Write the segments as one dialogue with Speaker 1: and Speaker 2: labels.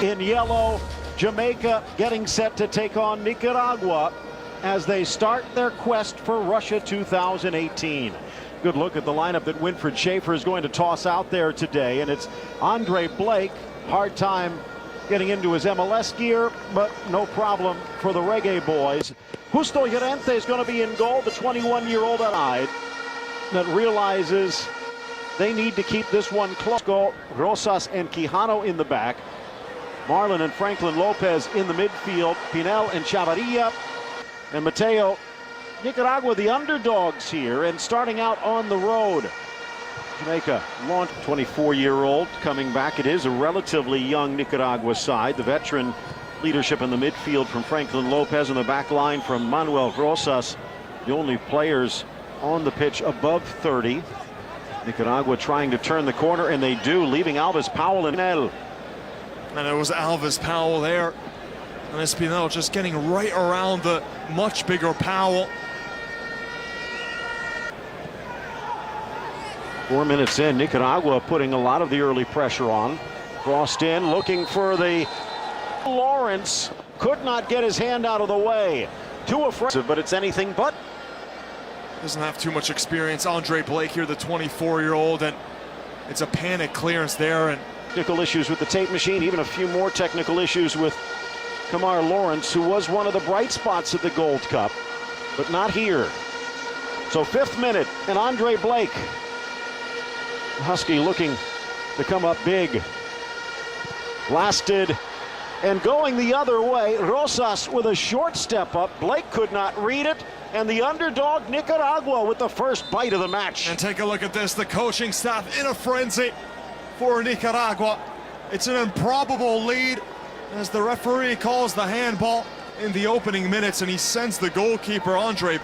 Speaker 1: in yellow. Jamaica getting set to take on Nicaragua as they start their quest for Russia 2018. Good look at the lineup that Winfred Schaefer is going to toss out there today, and it's Andre Blake. Hard time getting into his MLS gear, but no problem for the Reggae boys. Justo Llorente is going to be in goal, the 21-year-old side that realizes they need to keep this one close. Rosas and Quijano in the back. Marlon and Franklin Lopez in the midfield. Pinel and Chavarria and Mateo. Nicaragua, the underdogs here, and starting out on the road. Jamaica launched 24-year-old coming back. It is a relatively young Nicaragua side. The veteran leadership in the midfield from Franklin Lopez and the back line from Manuel Rosas. The only players on the pitch above 30. Nicaragua trying to turn the corner, and they do, leaving Alves Powell and Pinel.
Speaker 2: And it was Alves Powell there. And Espinel just getting right around the much bigger Powell.
Speaker 1: 4 minutes in, Nicaragua putting a lot of the early pressure on. Crossed in, looking for the Lawrence. Could not get his hand out of the way. Too afraid, but it's anything but.
Speaker 2: Doesn't have too much experience. Andre Blake here, the 24-year-old, and it's a panic clearance there. And
Speaker 1: technical issues with the tape machine, even a few more technical issues with Kamar Lawrence, who was one of the bright spots at the Gold Cup, but not here. So 5th minute, and Andre Blake, Husky looking to come up big. Blasted and going the other way. Rosas with a short step up. Blake could not read it, and the underdog Nicaragua with the first bite of the match.
Speaker 2: And take a look at this, the coaching staff in a frenzy for Nicaragua. It's an improbable lead as the referee calls the handball in the opening minutes, and he sends the goalkeeper Andre.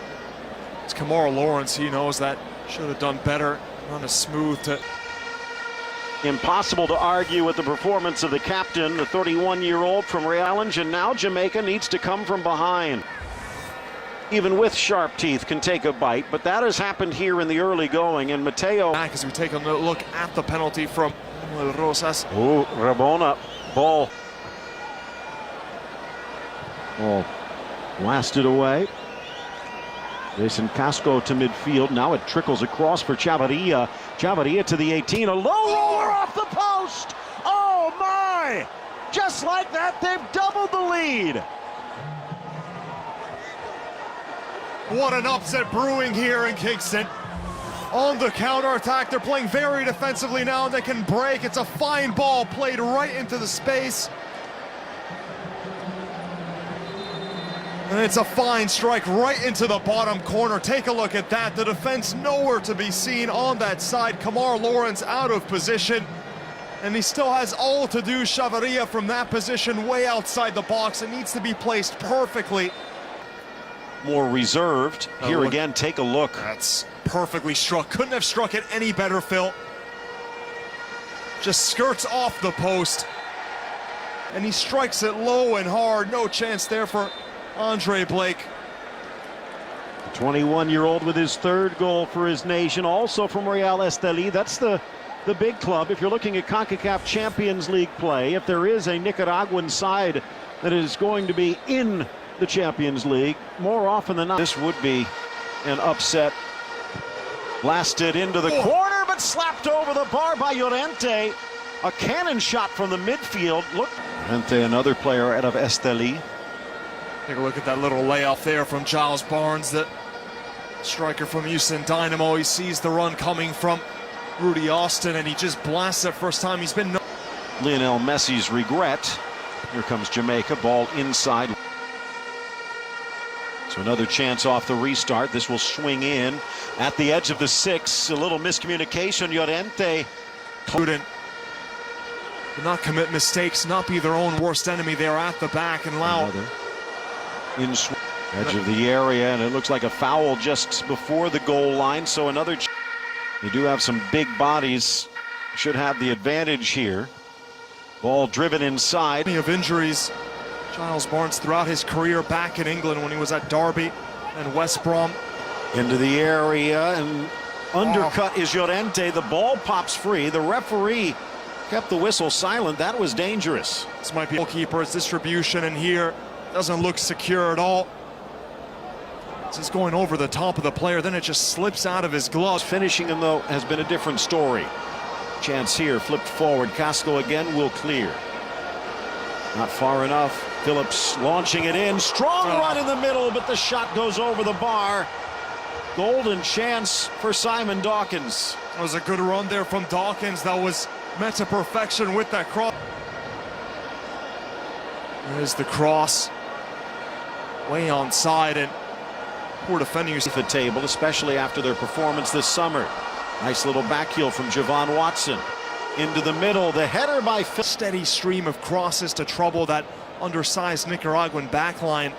Speaker 2: It's Kamar Lawrence. He knows that should have done better. Run a smooth to.
Speaker 1: Impossible to argue with the performance of the captain, the 31-year-old from Challenge, and now Jamaica needs to come from behind. Even with sharp teeth can take a bite, but that has happened here in the early going, and Mateo.
Speaker 2: Back as we take a look at the penalty from Manuel Rosas.
Speaker 1: Oh, Rabona, ball. Ball blasted away. Jason Casco to midfield. Now it trickles across for Chavarria. Chavarria to the 18. A low roller off the post. Oh my! Just like that, they've doubled the lead.
Speaker 2: What an upset brewing here in Kingston. On the counter-attack, they're playing very defensively now, and they can break. It's a fine ball played right into the space. And it's a fine strike right into the bottom corner. Take a look at that. The defense nowhere to be seen on that side. Kamar Lawrence out of position. And he still has all to do. Chavarria from that position way outside the box. It needs to be placed perfectly.
Speaker 1: More reserved. Here again, take a look.
Speaker 2: That's perfectly struck. Couldn't have struck it any better, Phil. Just skirts off the post. And he strikes it low and hard. No chance there for Andre Blake.
Speaker 1: 21-year-old with his 3rd goal for his nation, also from Real Estelí. That's the big club. If you're looking at CONCACAF Champions League play, if there is a Nicaraguan side that is going to be in the Champions League, more often than not, this would be an upset. Blasted into the corner, but slapped over the bar by Llorente. A cannon shot from the midfield. Look, Llorente, another player out of Estelí.
Speaker 2: Take a look at that little layoff there from Giles Barnes, the striker from Houston Dynamo. He sees the run coming from Rudy Austin, and he just blasts it. First time he's been.
Speaker 1: Lionel Messi's regret. Here comes Jamaica, ball inside. So another chance off the restart. This will swing in at the edge of the 6. A little miscommunication. Llorente.
Speaker 2: Prudent. Do not commit mistakes, not be their own worst enemy. They're at the back and allow.
Speaker 1: In edge of the area, and it looks like a foul just before the goal line. So another. They do have some big bodies. Should have the advantage here. Ball driven inside.
Speaker 2: Of injuries. Giles Barnes throughout his career back in England when he was at Derby and West Brom.
Speaker 1: Into the area, and undercut is Llorente. The ball pops free. The referee Kept the whistle silent. That was dangerous.
Speaker 2: This might be goalkeeper's distribution, and here doesn't look secure at all. This is going over the top of the player, then it just slips out of his glove.
Speaker 1: Finishing him, though, has been a different story. Chance here, flipped forward. Casco again will clear. Not far enough. Phillips launching it in. Strong run in the middle, but the shot goes over the bar. Golden chance for Simon Dawkins.
Speaker 2: That was a good run there from Dawkins. That was met to perfection with that cross. There's the cross. Way onside, and poor defending.
Speaker 1: The table, especially after their performance this summer. Nice little backheel from Javon Watson. Into the middle, the header by Phillips.
Speaker 2: Steady stream of crosses to trouble that undersized Nicaraguan backline.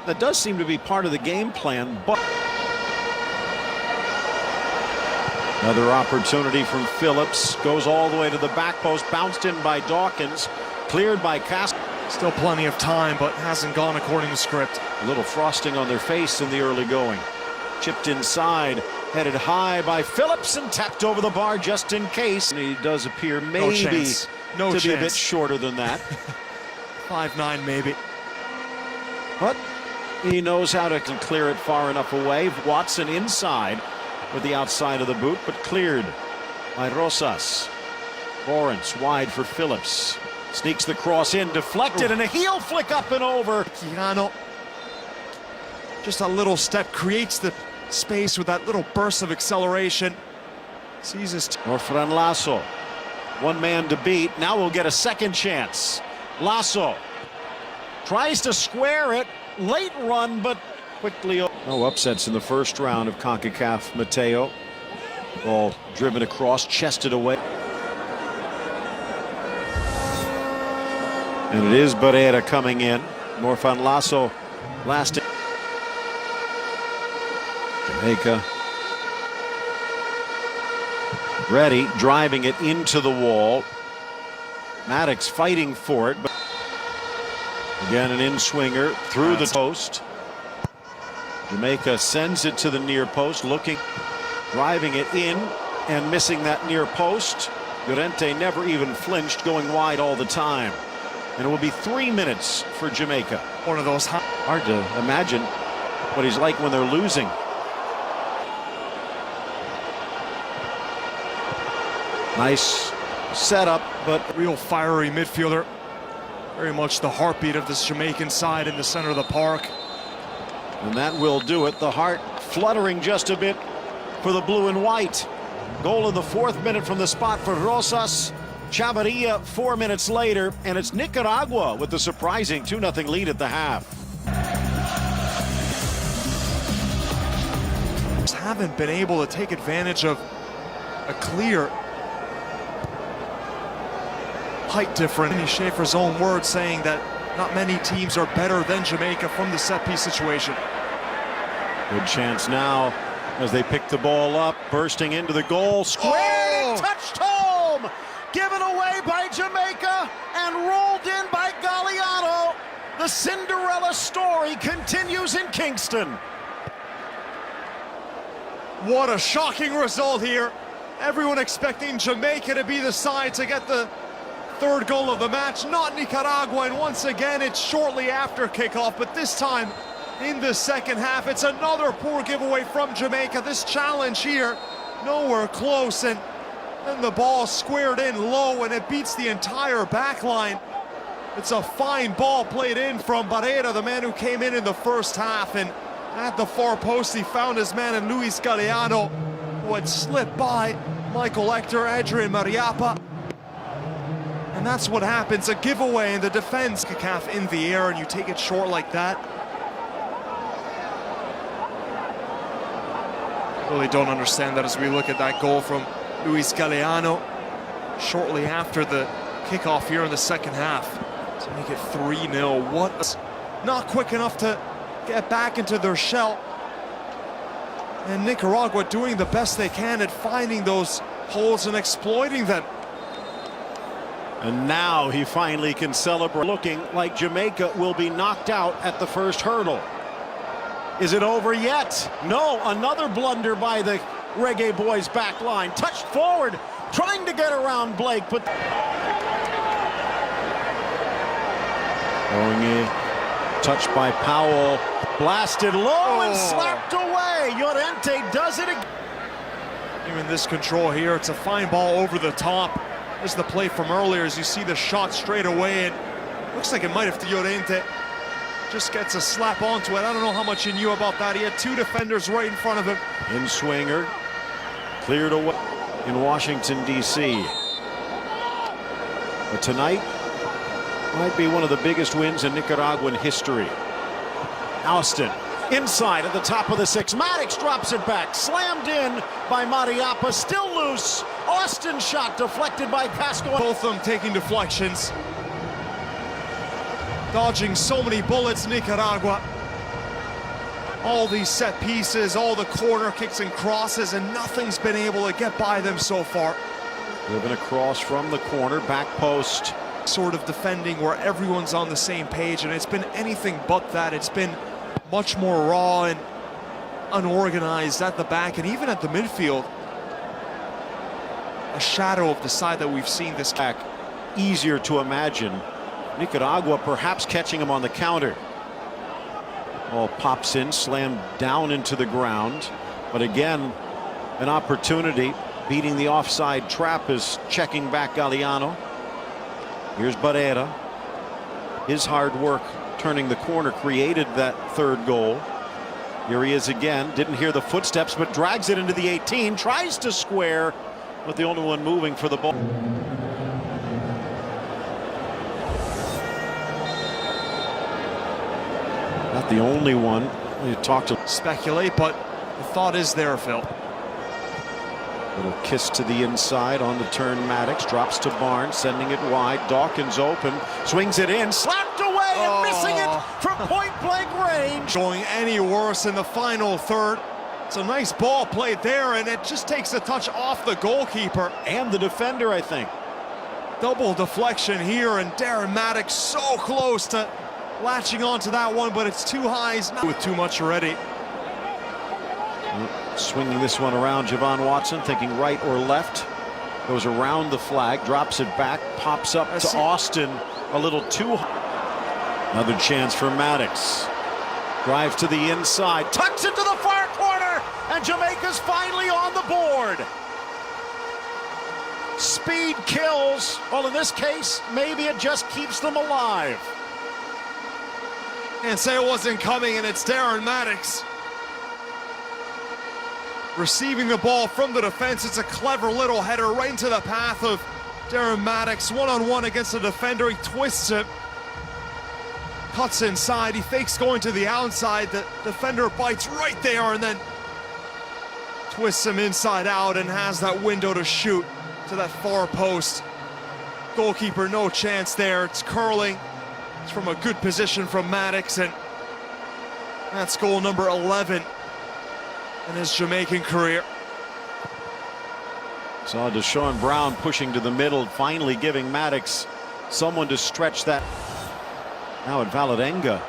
Speaker 1: That does seem to be part of the game plan, but another opportunity from Phillips. Goes all the way to the back post, bounced in by Dawkins, cleared by Casco.
Speaker 2: Still plenty of time, but hasn't gone according to script.
Speaker 1: A little frosting on their face in the early going. Chipped inside, headed high by Phillips and tapped over the bar just in case. And he does appear maybe to be a bit shorter than that.
Speaker 2: 5'9" maybe.
Speaker 1: But he knows how to clear it far enough away. Watson inside with the outside of the boot, but cleared by Rosas. Lawrence wide for Phillips. Sneaks the cross in, deflected, and a heel flick up and over.
Speaker 2: Quijano, just a little step, creates the space with that little burst of acceleration. Sees his
Speaker 1: Norfran Lasso, one man to beat. Now we'll get a second chance. Lasso tries to square it. Late run, but quickly. No upsets in the first round of CONCACAF. Mateo, ball driven across, chested away. And it is Barrera coming in. Norfran Lasso last. Jamaica ready, driving it into the wall. Maddox fighting for it, but again an in-swinger through the post. Jamaica sends it to the near post, looking, driving it in and missing that near post. Llorente never even flinched, going wide all the time. And it will be 3 minutes for Jamaica.
Speaker 2: One of those
Speaker 1: hard to imagine what he's like when they're losing. Nice setup, but
Speaker 2: real fiery midfielder. Very much the heartbeat of this Jamaican side in the center of the park.
Speaker 1: And that will do it. The heart fluttering just a bit for the blue and white. Goal in the 4th minute from the spot for Rosas. Chavarria 4 minutes later, and it's Nicaragua with the surprising 2-0 lead at the half.
Speaker 2: Haven't been able to take advantage of a clear height difference. Kenny Schaefer's own words saying that not many teams are better than Jamaica from the set-piece situation.
Speaker 1: Good chance now as they pick the ball up, bursting into the goal, squared and touched home! Given away by Jamaica and rolled in by Galliano. The Cinderella story continues in Kingston.
Speaker 2: What a shocking result here. Everyone expecting Jamaica to be the side to get the 3rd goal of the match, not Nicaragua, and once again it's shortly after kickoff, but this time in the second half it's another poor giveaway from Jamaica. This challenge here nowhere close, and then the ball squared in low and it beats the entire back line. It's a fine ball played in from Barrera, the man who came in the first half, and at the far post he found his man in Luis Galliano, who had slipped by Michael Hector, Adrian Mariapa. And that's what happens, a giveaway in the defense. CONCACAF in the air and you take it short like that. Really don't understand that as we look at that goal from Luis Galliano shortly after the kickoff here in the second half to make it 3-0. What? Not quick enough to get back into their shell. And Nicaragua doing the best they can at finding those holes and exploiting them.
Speaker 1: And now he finally can celebrate, looking like Jamaica will be knocked out at the first hurdle. Is it over yet? No, another blunder by the Reggae Boys back line. Touched forward, trying to get around Blake, but going in, touched by Powell, blasted low and slapped away. Llorente does it again.
Speaker 2: Even this control here, it's a fine ball over the top. There's the play from earlier as you see the shot straight away, and looks like it might have Llorente. Just gets a slap onto it. I don't know how much you knew about that. He had two defenders right in front of him.
Speaker 1: In swinger, cleared away in Washington, D.C. But tonight might be one of the biggest wins in Nicaraguan history. Austin inside at the top of the six. Maddox drops it back. Slammed in by Mariapa. Still loose. Austin shot deflected by Pasco.
Speaker 2: Both of them taking deflections. Dodging so many bullets, Nicaragua. All these set pieces, all the corner kicks and crosses, and nothing's been able to get by them so far.
Speaker 1: Moving across from the corner, back post.
Speaker 2: Sort of defending where everyone's on the same page, and it's been anything but that. It's been much more raw and unorganized at the back, and even at the midfield. A shadow of the side that we've seen this
Speaker 1: back. Easier to imagine. Nicaragua perhaps catching him on the counter. Ball pops in, slammed down into the ground. But again, an opportunity. Beating the offside trap is checking back Galeano. Here's Barrera. His hard work turning the corner created that third goal. Here he is again. Didn't hear the footsteps, but drags it into the 18. Tries to square, but the only one moving for the ball. Not the only one. You talk to
Speaker 2: speculate, but the thought is there, Phil.
Speaker 1: Little kiss to the inside on the turn. Maddox drops to Barnes, sending it wide. Dawkins open, swings it in, slapped away and missing it from point-blank range.
Speaker 2: Going any worse in the final third. It's a nice ball played there, and it just takes a touch off the goalkeeper
Speaker 1: and the defender, I think.
Speaker 2: Double deflection here, and Darren Maddox so close to latching onto that one, but it's too high. He's not with too much already.
Speaker 1: Swinging this one around, Javon Watson thinking right or left. Goes around the flag, drops it back, pops up to Austin a little too high. Another chance for Maddox. Drive to the inside, tucks into the far corner, and Jamaica's finally on the board. Speed kills. Well, in this case, maybe it just keeps them alive.
Speaker 2: And say it wasn't coming, and it's Darren Maddox receiving the ball from the defense. It's a clever little header right into the path of Darren Maddox. One-on-one against the defender. He twists it, cuts inside. He fakes going to the outside. The defender bites right there and then twists him inside out and has that window to shoot to that far post. Goalkeeper, no chance there. It's curling. It's from a good position from Maddox, and that's goal number 11 in his Jamaican career.
Speaker 1: Saw Deshaun Brown pushing to the middle, finally giving Maddox someone to stretch that. Now at Valadenga.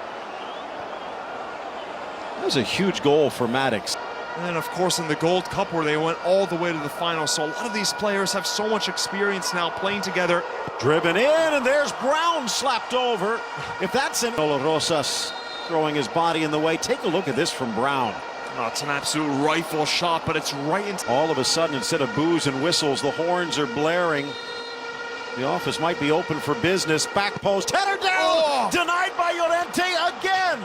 Speaker 1: That was a huge goal for Maddox.
Speaker 2: And then, of course, in the Gold Cup where they went all the way to the final. So a lot of these players have so much experience now playing together.
Speaker 1: Driven in, and there's Brown slapped over. If that's in Rosas throwing his body in the way. Take a look at this from Brown.
Speaker 2: Oh, it's an absolute rifle shot, but it's right into...
Speaker 1: All of a sudden, instead of boos and whistles, the horns are blaring. The office might be open for business. Back post, header down, denied by Llorente again.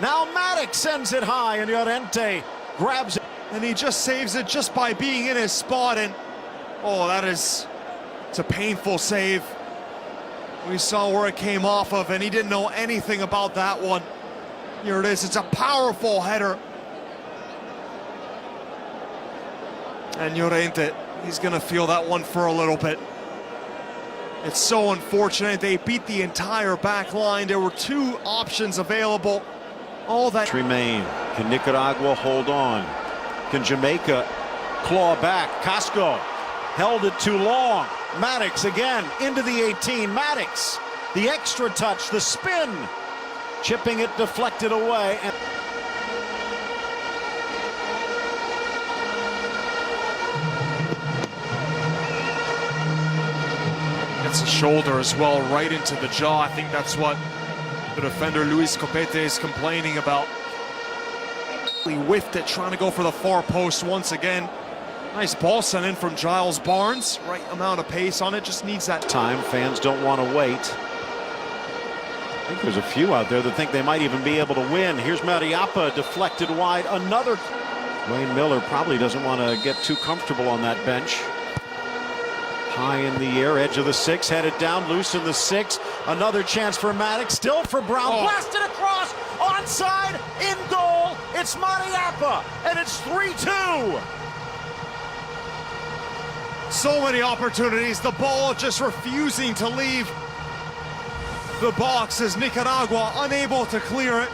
Speaker 1: Now Maddox sends it high, and Llorente grabs it.
Speaker 2: And he just saves it just by being in his spot, and it's a painful save. We saw where it came off of, and he didn't know anything about that one. Here it is, it's a powerful header. And Llorente, he's gonna feel that one for a little bit. It's so unfortunate. They beat the entire back line. There were two options available. All that
Speaker 1: remain. Can Nicaragua hold on? Can Jamaica claw back? Casco held it too long. Maddox again into the 18. Maddox, the extra touch, the spin, chipping it, deflected away. And
Speaker 2: It's a shoulder as well, right into the jaw. I think that's what the defender Luis Copete is complaining about. He whiffed it, trying to go for the far post once again. Nice ball sent in from Giles Barnes. Right amount of pace on it, just needs that
Speaker 1: time. Fans don't want to wait. I think there's a few out there that think they might even be able to win. Here's Mariappa, deflected wide. Another. Wayne Miller probably doesn't want to get too comfortable on that bench. High in the air, edge of the 6, headed down, loose in the 6. Another chance for Maddox, still for Brown. Blasted across, onside, in goal. It's Mariappa, and it's 3-2.
Speaker 2: So many opportunities. The ball just refusing to leave the box as Nicaragua unable to clear it.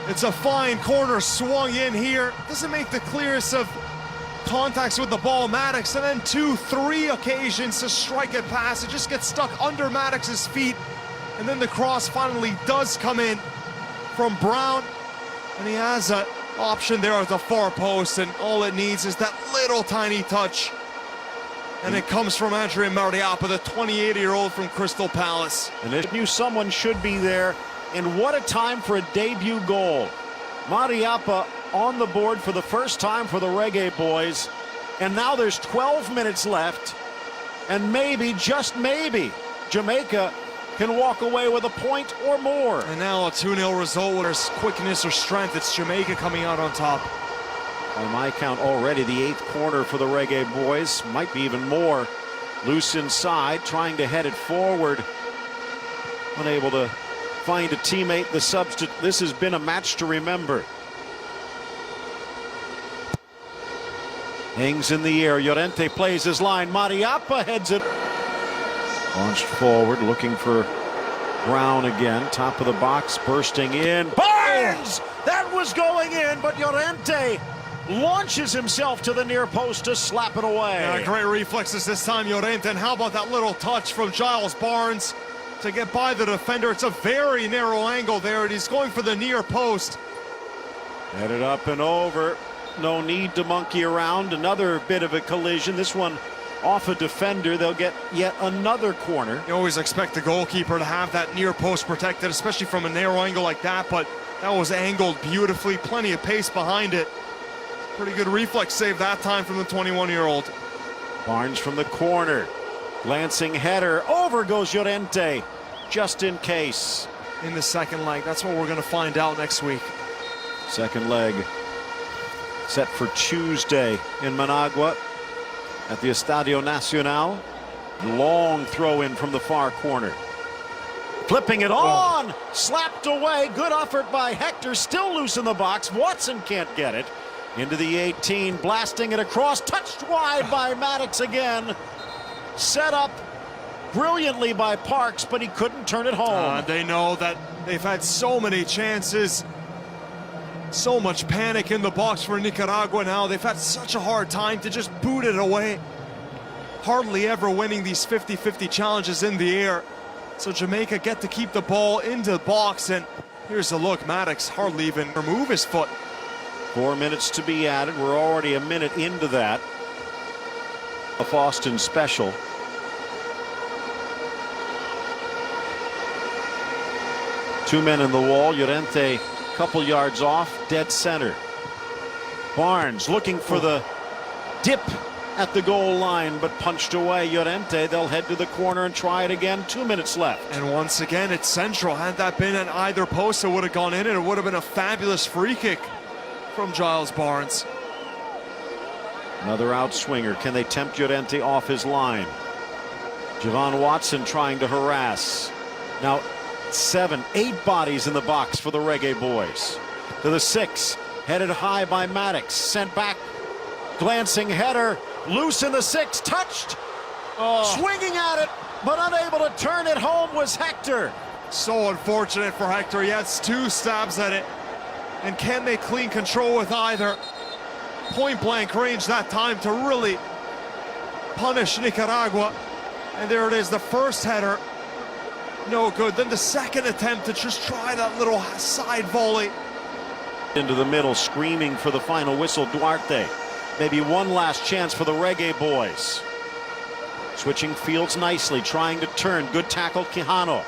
Speaker 2: It's a fine corner swung in here. Doesn't make the clearest of contacts with the ball. Maddox, and then 2-3 occasions to strike it past. It just gets stuck under Maddox's feet, and then the cross finally does come in from Brown, and he has an option there at the far post, and all it needs is that little tiny touch, and it comes from Andrea Mariappa, the 28-year-old from Crystal Palace.
Speaker 1: And it knew someone should be there, and what a time for a debut goal. Mariappa on the board for the first time for the Reggae Boys, and now there's 12 minutes left, and maybe, just maybe, Jamaica can walk away with a point or more.
Speaker 2: And now a 2-0 result with there's quickness or strength. It's Jamaica coming out on top.
Speaker 1: By my count, already the 8th corner for the Reggae Boys, might be even more. Loose inside, trying to head it forward, unable to find a teammate. The substitute. This has been a match to remember. Hangs in the air. Llorente plays his line. Mariappa heads it. Launched forward, looking for Brown again. Top of the box, bursting in. Barnes! That was going in, but Llorente launches himself to the near post to slap it away.
Speaker 2: Yeah, great reflexes this time, Llorente. And how about that little touch from Giles Barnes to get by the defender? It's a very narrow angle there, and he's going for the near post.
Speaker 1: Headed up and over. No need to monkey around. Another bit of a collision. This one off a defender. They'll get yet another corner.
Speaker 2: You always expect the goalkeeper to have that near post protected, especially from a narrow angle like that, but that was angled beautifully. Plenty of pace behind it. Pretty good reflex save that time from the 21-year-old.
Speaker 1: Barnes from the corner. Glancing header. Over goes Llorente, just in case.
Speaker 2: In the second leg. That's what we're going to find out next week.
Speaker 1: Second leg set for Tuesday in Managua at the Estadio Nacional. Long throw in from the far corner. Flipping it on, slapped away. Good effort by Hector, still loose in the box. Watson can't get it. Into the 18, blasting it across, touched wide by Maddox again. Set up brilliantly by Parks, but he couldn't turn it home.
Speaker 2: They know that they've had so many chances. So much panic in the box for Nicaragua now. They've had such a hard time to just boot it away. Hardly ever winning these 50-50 challenges in the air. So Jamaica get to keep the ball into the box, and here's a look. Maddox hardly even remove his foot.
Speaker 1: 4 minutes to be added. We're already a minute into that. A Boston special. Two men in the wall. Llorente couple yards off, dead center. Barnes looking for the dip at the goal line, but punched away. Llorente, they'll head to the corner and try it again. 2 minutes left.
Speaker 2: And once again, it's central. Had that been at either post, it would have gone in, and it would have been a fabulous free kick from Giles Barnes.
Speaker 1: Another outswinger. Can they tempt Llorente off his line? Javon Watson trying to harass. Now 7, 8 bodies in the box for the Reggae Boys. To the 6, headed high by Maddox, sent back, glancing header, loose in the 6, touched, swinging at it, but unable to turn it home was Hector.
Speaker 2: So unfortunate for Hector. He has 2 stabs at it, and can they clean control with either? Point blank range that time to really punish Nicaragua, and there it is, the first header. No good. Then the second attempt to just try that little side volley.
Speaker 1: Into the middle, screaming for the final whistle, Duarte. Maybe one last chance for the Reggae Boys. Switching fields nicely, trying to turn. Good tackle, Quijano.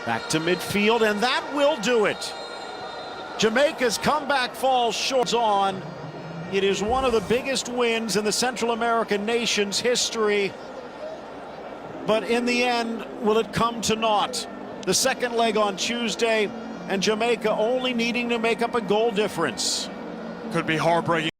Speaker 1: Back to midfield, and that will do it. Jamaica's comeback falls short on. It is one of the biggest wins in the Central American nation's history. But in the end, will it come to naught? The second leg on Tuesday, and Jamaica only needing to make up a goal difference.
Speaker 2: Could be heartbreaking.